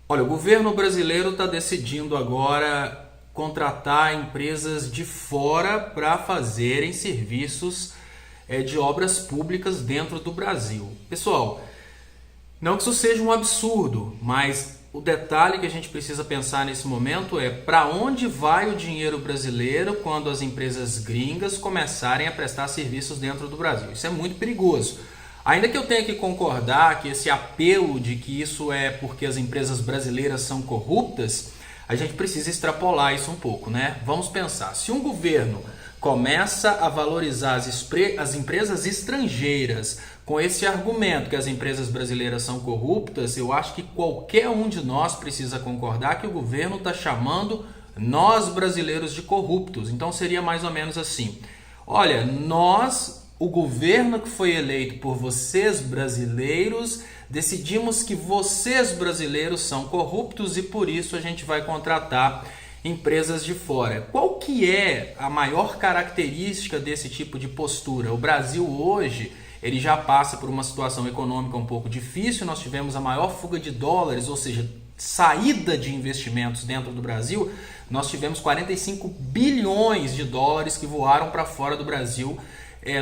Olha, o governo brasileiro está decidindo agora contratar empresas de fora para fazerem serviços de obras públicas dentro do Brasil. Pessoal, não que isso seja um absurdo, mas o detalhe que a gente precisa pensar nesse momento é para onde vai o dinheiro brasileiro quando as empresas gringas começarem a prestar serviços dentro do Brasil. Isso é muito perigoso. Ainda que eu tenha que concordar que esse apelo de que isso é porque as empresas brasileiras são corruptas, a gente precisa extrapolar isso um pouco, né? Vamos pensar, se um governo começa a valorizar as empresas estrangeiras com esse argumento que as empresas brasileiras são corruptas, eu acho que qualquer um de nós precisa concordar que o governo está chamando nós brasileiros de corruptos. Então seria mais ou menos assim: olha, o governo que foi eleito por vocês brasileiros, decidimos que vocês brasileiros são corruptos e por isso a gente vai contratar empresas de fora. Qual que é a maior característica desse tipo de postura? O Brasil hoje, ele já passa por uma situação econômica um pouco difícil, nós tivemos a maior fuga de dólares, ou seja, saída de investimentos dentro do Brasil, nós tivemos 45 bilhões de dólares que voaram para fora do Brasil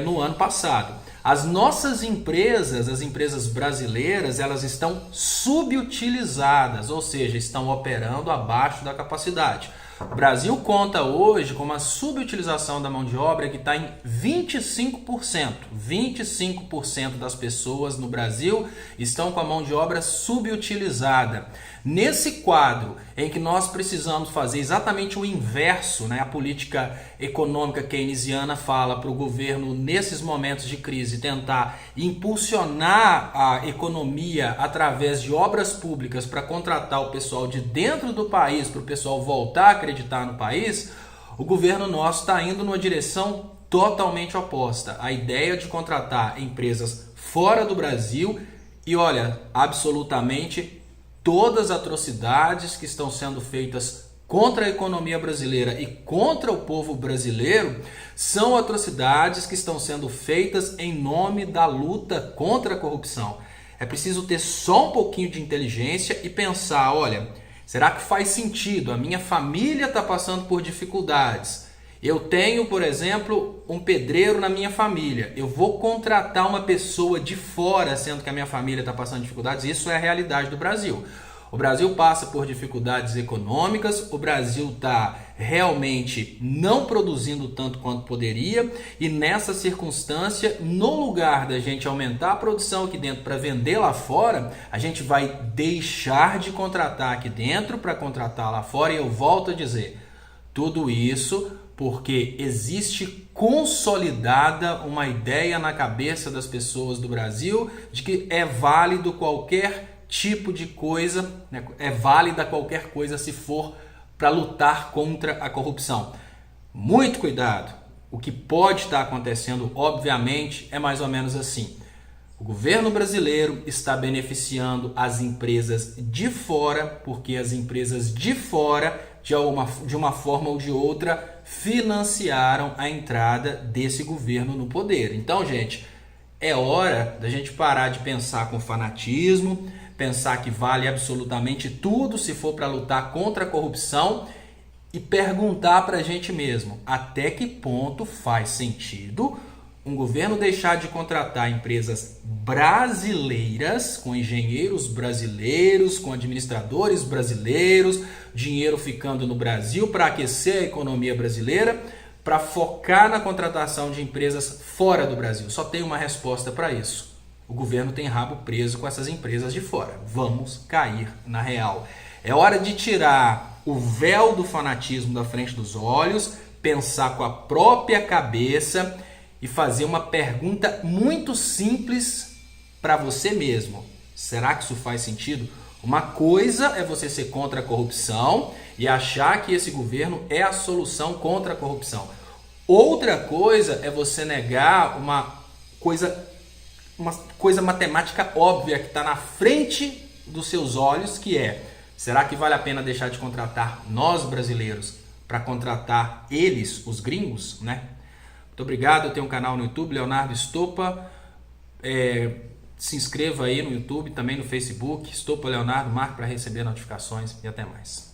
no ano passado. As nossas empresas, as empresas brasileiras, elas estão subutilizadas, ou seja, estão operando abaixo da capacidade. O Brasil conta hoje com uma subutilização da mão de obra que está em 25%. 25% das pessoas no Brasil estão com a mão de obra subutilizada. Nesse quadro em que nós precisamos fazer exatamente o inverso, né? A política econômica keynesiana fala para o governo, nesses momentos de crise, tentar impulsionar a economia através de obras públicas para contratar o pessoal de dentro do país, para o pessoal voltar a acreditar no país. O governo nosso está indo numa direção totalmente oposta. A ideia de contratar empresas fora do Brasil e, olha, absolutamente todas as atrocidades que estão sendo feitas contra a economia brasileira e contra o povo brasileiro são atrocidades que estão sendo feitas em nome da luta contra a corrupção. É preciso ter só um pouquinho de inteligência e pensar, olha, será que faz sentido? A minha família está passando por dificuldades. Eu tenho, por exemplo, um pedreiro na minha família. Eu vou contratar uma pessoa de fora, sendo que a minha família está passando dificuldades. Isso é a realidade do Brasil. O Brasil passa por dificuldades econômicas, o Brasil está realmente não produzindo tanto quanto poderia e nessa circunstância, no lugar da gente aumentar a produção aqui dentro para vender lá fora, a gente vai deixar de contratar aqui dentro para contratar lá fora. E eu volto a dizer, tudo isso porque existe consolidada uma ideia na cabeça das pessoas do Brasil de que é válido qualquer tipo de coisa, né? É válida qualquer coisa se for para lutar contra a corrupção. Muito cuidado! O que pode estar acontecendo, obviamente, é mais ou menos assim. O governo brasileiro está beneficiando as empresas de fora, porque as empresas de fora, de uma forma ou de outra, financiaram a entrada desse governo no poder. Então, gente, é hora da gente parar de pensar com fanatismo, pensar que vale absolutamente tudo se for para lutar contra a corrupção e perguntar para a gente mesmo até que ponto faz sentido um governo deixar de contratar empresas brasileiras, com engenheiros brasileiros, com administradores brasileiros, dinheiro ficando no Brasil para aquecer a economia brasileira, para focar na contratação de empresas fora do Brasil. Só tem uma resposta para isso. O governo tem rabo preso com essas empresas de fora. Vamos cair na real. É hora de tirar o véu do fanatismo da frente dos olhos, pensar com a própria cabeça e fazer uma pergunta muito simples para você mesmo. Será que isso faz sentido? Uma coisa é você ser contra a corrupção e achar que esse governo é a solução contra a corrupção. Outra coisa é você negar uma coisa matemática óbvia que está na frente dos seus olhos, que é: será que vale a pena deixar de contratar nós brasileiros para contratar eles, os gringos, né? Muito obrigado, eu tenho um canal no YouTube, Leonardo Estopa. Se inscreva aí no YouTube, também no Facebook. Estou para Leonardo, marque para receber notificações e até mais.